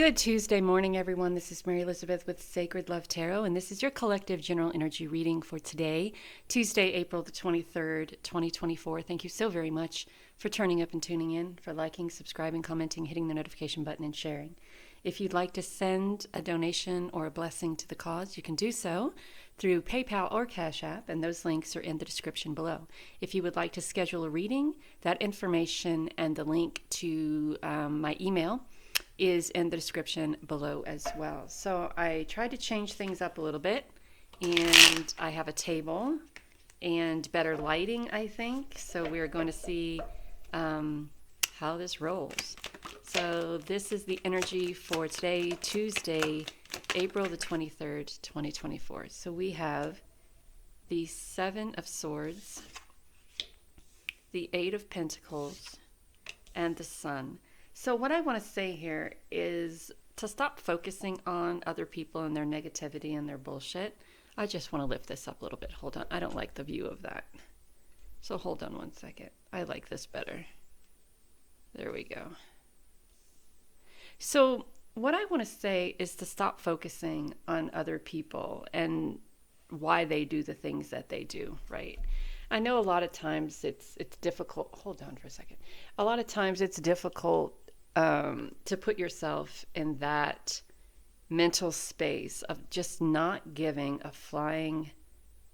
Good Tuesday morning, everyone. This is Mary Elizabeth with Sacred Love Tarot, and this is your collective general energy reading for today, Tuesday, April the 23rd, 2024. Thank you so very much for turning up and tuning in, for liking, subscribing, commenting, hitting the notification button, and sharing. If you'd like to send a donation or a blessing to the cause, you can do so through PayPal or Cashapp, and those links are in the description below. If you would like to schedule a reading, that information and the link to my email is in the description below as well. So I tried to change things up a little bit, and I have a table and better lighting, I think. So we're going to see how this rolls. So this is the energy for today, Tuesday, April the 23rd, 2024. So we have the Seven of Swords, the Eight of Pentacles, and the Sun. So what I want to say here is to stop focusing on other people and their negativity and their bullshit. I just want to lift this up a little bit. Hold on. I don't like the view of that. So hold on one second. I like this better. There we go. So what I want to say is to stop focusing on other people and why they do the things that they do, right? I know a lot of times it's difficult. Hold on for a second. A lot of times it's difficult to put yourself in that mental space of just not giving a flying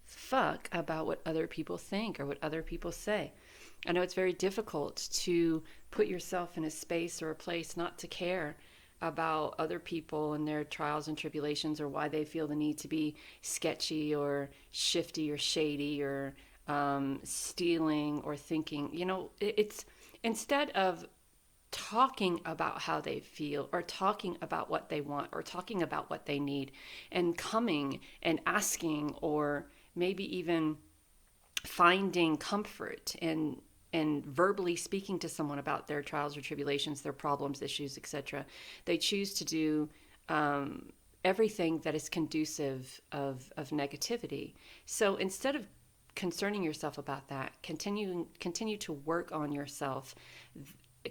fuck about what other people think or what other people say. I know it's very difficult to put yourself in a space or a place not to care about other people and their trials and tribulations, or why they feel the need to be sketchy or shifty or shady or stealing or thinking. You know, it's instead of talking about how they feel or talking about what they want or talking about what they need and coming and asking, or maybe even finding comfort and verbally speaking to someone about their trials or tribulations, their problems, issues, etc. They choose to do everything that is conducive of negativity. So instead of concerning yourself about that, continue to work on yourself.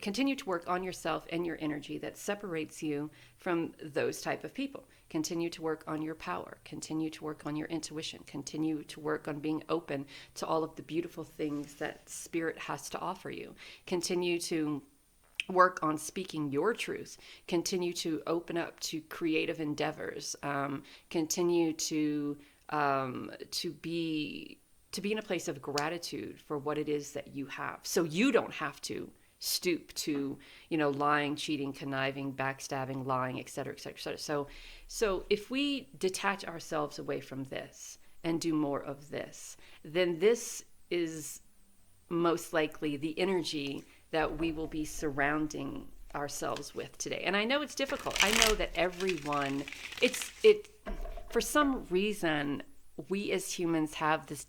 Continue to work on yourself and your energy that separates you from those type of people. Continue to work on your power. Continue to work on your intuition. Continue to work on being open to all of the beautiful things that Spirit has to offer you. Continue to work on speaking your truth. Continue to open up to creative endeavors. Continue to be in a place of gratitude for what it is that you have, so you don't have to stoop to, lying, cheating, conniving, backstabbing, lying, et cetera, et cetera, et cetera. So if we detach ourselves away from this and do more of this, then this is most likely the energy that we will be surrounding ourselves with today. And I know it's difficult. I know that everyone, for some reason, we as humans have this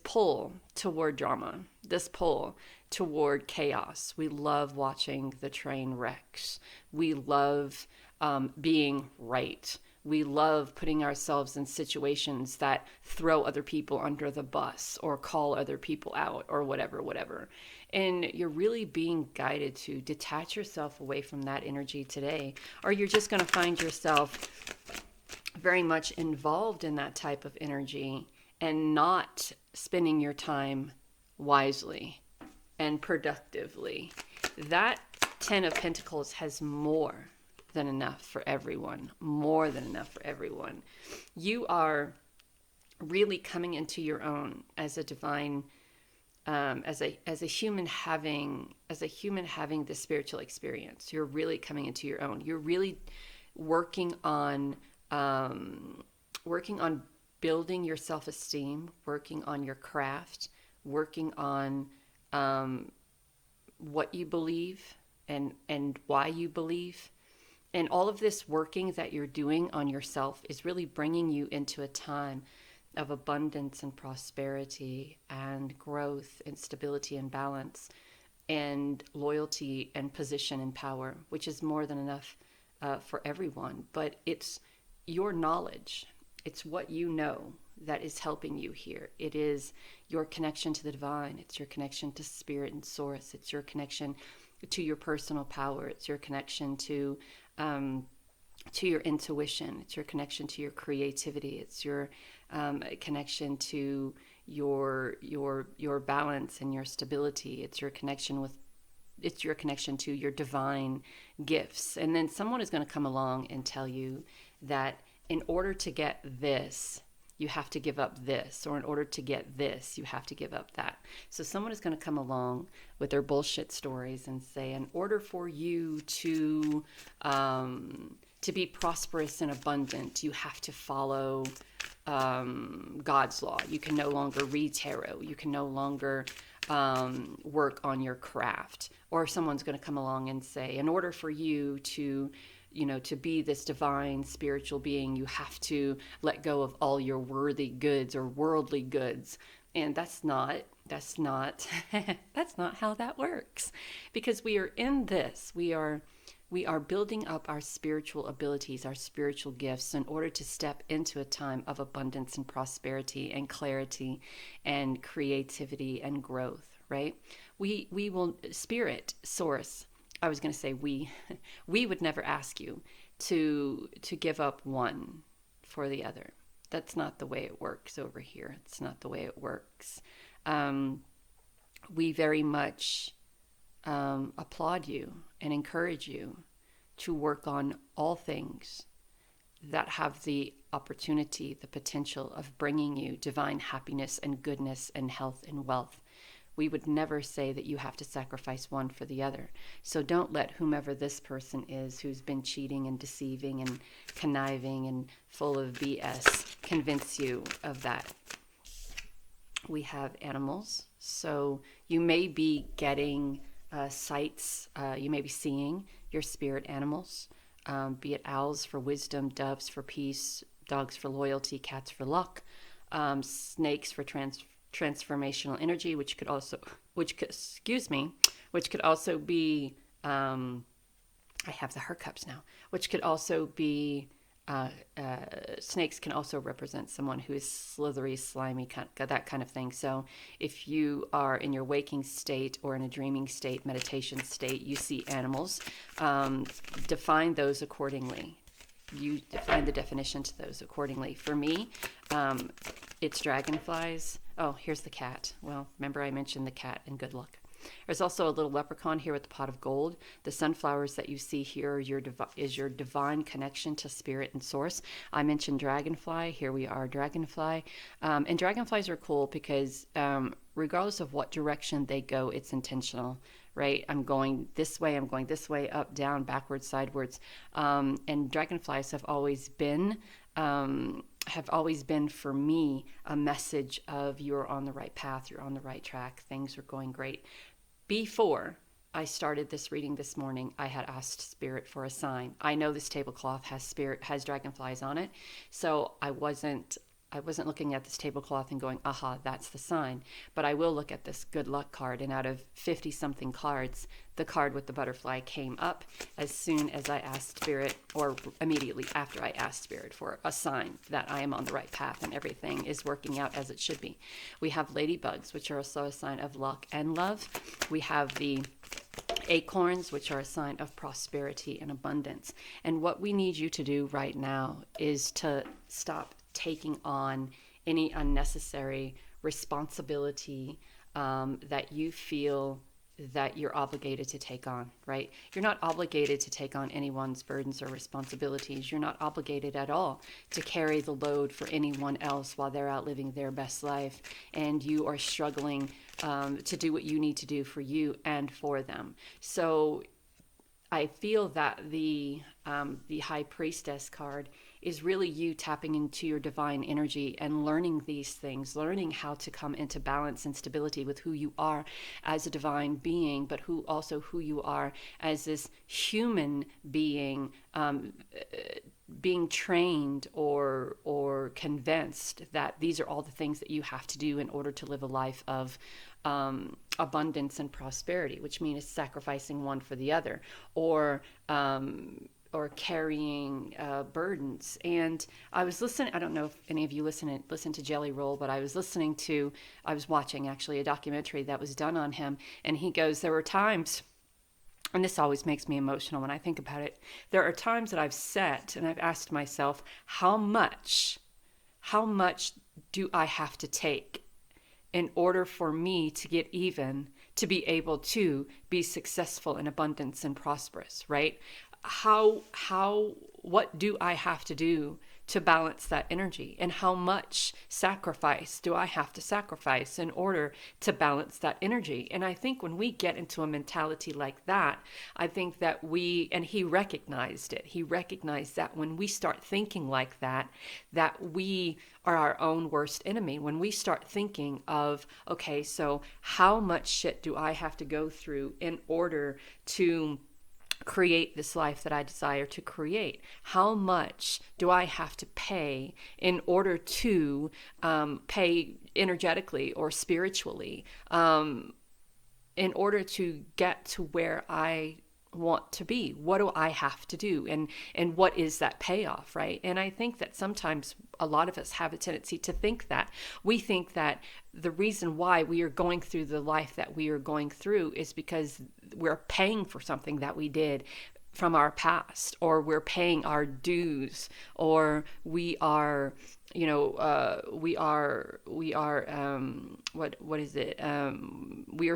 pull toward drama, this pull toward chaos. We love watching the train wrecks. We love being right. We love putting ourselves in situations that throw other people under the bus or call other people out or whatever. And you're really being guided to detach yourself away from that energy today, or you're just going to find yourself very much involved in that type of energy and not spending your time wisely and productively. That 10 of Pentacles has more than enough for everyone. More than enough for everyone. You are really coming into your own as a divine, as a human having this spiritual experience. You're really coming into your own. You're really working on building your self-esteem, working on your craft, working on what you believe and why you believe. And all of this working that you're doing on yourself is really bringing you into a time of abundance and prosperity and growth and stability and balance and loyalty and position and power, which is more than enough for everyone. But it's your knowledge. It's what you know that is helping you here. It is your connection to the divine. It's your connection to spirit and source. It's your connection your personal power. It's your connection to your intuition. It's your connection to your creativity. It's your connection to your balance and your stability. It's your connection to your divine gifts. And then someone is going to come along and tell you that in order to get this, you have to give up this, or in order to get this, you have to give up that. So someone is going to come along with their bullshit stories and say, in order for you to be prosperous and abundant, you have to follow God's law. You can no longer read tarot. You can no longer work on your craft. Or someone's going to come along and say, in order for you to be this divine spiritual being, you have to let go of all your worthy goods or worldly goods. And that's not that's not how that works. Because we are in this. We are building up our spiritual abilities, our spiritual gifts, in order to step into a time of abundance and prosperity and clarity and creativity and growth, right? We will, spirit, source, I was going to say we would never ask you to give up one for the other. That's not the way it works over here. It's not the way it works. We very much applaud you and encourage you to work on all things that have the opportunity, the potential of bringing you divine happiness and goodness and health and wealth. We would never say that you have to sacrifice one for the other. So don't let whomever this person is who's been cheating and deceiving and conniving and full of BS convince you of that. We have animals. So you may be getting sights, you may be seeing your spirit animals, be it owls for wisdom, doves for peace, dogs for loyalty, cats for luck, snakes for transformational energy, which could also be, I have the hiccups now, which could also be, snakes can also represent someone who is slithery, slimy, that kind of thing. So if you are in your waking state or in a dreaming state, meditation state, you see animals, define those accordingly. You define the definition to those accordingly. For me, it's dragonflies. Oh, here's the cat. Well, remember I mentioned the cat and good luck. There's also a little leprechaun here with the pot of gold. The sunflowers that you see here is your divine connection to spirit and source. I mentioned dragonfly. Here we are, dragonfly. And dragonflies are cool because regardless of what direction they go, it's intentional, right? I'm going this way, up, down, backwards, sideways. And dragonflies have always been for me a message of you're on the right path, you're on the right track, things are going great. Before I started this reading this morning, I had asked Spirit for a sign. I know this tablecloth has dragonflies on it, so I wasn't looking at this tablecloth and going, aha, that's the sign. But I will look at this good luck card, and out of 50-something cards, the card with the butterfly came up as soon as I asked Spirit, or immediately after I asked Spirit for a sign that I am on the right path and everything is working out as it should be. We have ladybugs, which are also a sign of luck and love. We have the acorns, which are a sign of prosperity and abundance. And what we need you to do right now is to stop taking on any unnecessary responsibility that you feel that you're obligated to take on, right? You're not obligated to take on anyone's burdens or responsibilities. You're not obligated at all to carry the load for anyone else while they're out living their best life and you are struggling to do what you need to do for you and for them. So I feel that the High Priestess card is really you tapping into your divine energy and learning these things, learning how to come into balance and stability with who you are as a divine being, but who you are as this human being, being trained or convinced that these are all the things that you have to do in order to live a life of abundance and prosperity, which means sacrificing one for the other, or carrying burdens. And I was listening, I don't know if any of you listen to Jelly Roll, but I was watching actually a documentary that was done on him, and he goes, there were times and this always makes me emotional when I think about it. There are times that I've sat and I've asked myself, how much do I have to take in order for me to get even, to be able to be successful in abundance and prosperous, right? What do I have to do to balance that energy? And how much sacrifice do I have to sacrifice in order to balance that energy? And I think when we get into a mentality like that, I think that and he recognized it. He recognized that when we start thinking like that we are our own worst enemy. When we start thinking of, okay, so how much shit do I have to go through in order to create this life that I desire to create? How much do I have to pay in order to pay energetically or spiritually in order to get to where I want to be? What do I have to do? And what is that payoff, right? And I think that sometimes a lot of us have a tendency to think that. We think that the reason why we are going through the life that we are going through is because we're paying for something that we did from our past, or we're paying our dues, or we are, we are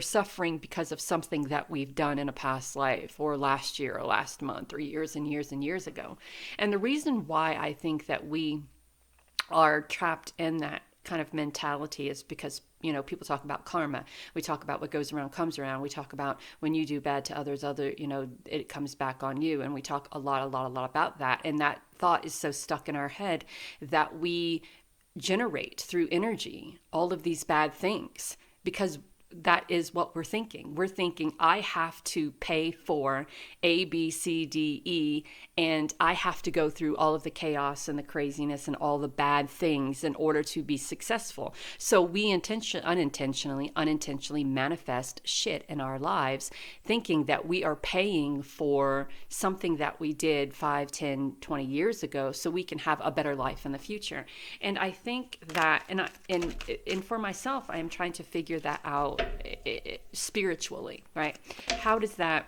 suffering because of something that we've done in a past life, or last year, or last month, or years and years and years ago. And the reason why I think that we are trapped in that kind of mentality is because, people talk about karma. We talk about what goes around comes around. We talk about when you do bad to others, it comes back on you. And we talk a lot about that. And that thought is so stuck in our head that we generate through energy all of these bad things, because that is what we're thinking. We're thinking, I have to pay for A, B, C, D, E, and I have to go through all of the chaos and the craziness and all the bad things in order to be successful. So we unintentionally manifest shit in our lives, thinking that we are paying for something that we did 5, 10, 20 years ago so we can have a better life in the future. And I think that, and for myself, I am trying to figure that out spiritually, right? How does that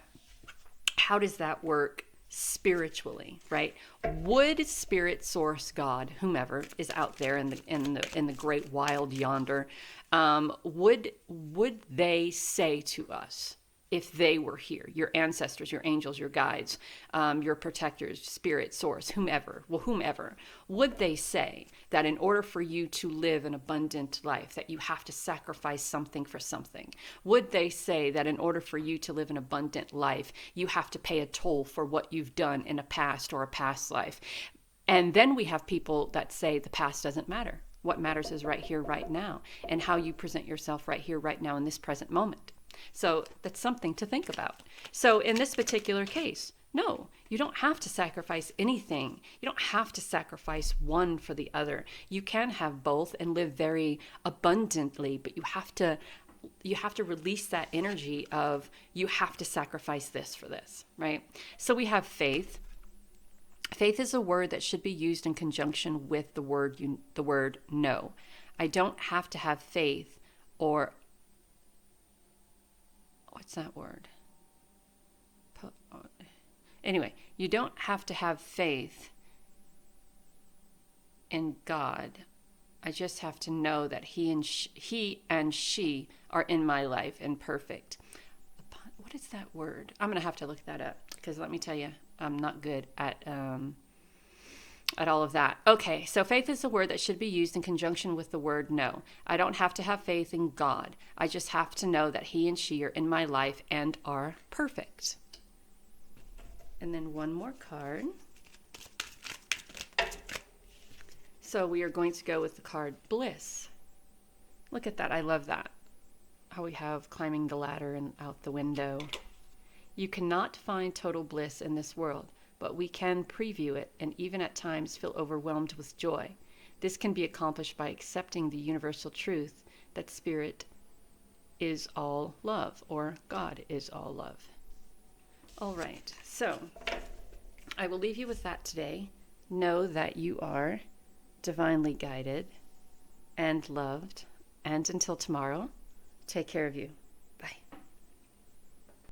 work spiritually, right? Would spirit, source, God, whomever is out there in the great wild yonder, would they say to us, if they were here, your ancestors, your angels, your guides, your protectors, spirit, source, whomever, would they say that in order for you to live an abundant life, that you have to sacrifice something for something? Would they say that in order for you to live an abundant life, you have to pay a toll for what you've done in a past or a past life? And then we have people that say the past doesn't matter. What matters is right here, right now, and how you present yourself right here, right now, in this present moment. So that's something to think about. So in this particular case, no, you don't have to sacrifice anything. You don't have to sacrifice one for the other. You can have both and live very abundantly, but you have to release that energy of you have to sacrifice this for this, right? So we have faith. Faith is a word that should be used in conjunction with the word no. I don't have to have faith, or what's that word? Anyway, you don't have to have faith in God. I just have to know that he and she are in my life and perfect. What is that word? I'm going to have to look that up, because let me tell you, I'm not good at all of that. Okay, so faith is a word that should be used in conjunction with the word no. I don't have to have faith in God. I just have to know that he and she are in my life and are perfect. And then one more card. So we are going to go with the card Bliss. Look at that. I love that. How we have climbing the ladder and out the window. You cannot find total bliss in this world, but we can preview it and even at times feel overwhelmed with joy. This can be accomplished by accepting the universal truth that spirit is all love, or God is all love. All right, so I will leave you with that today. Know that you are divinely guided and loved. And until tomorrow, take care of you.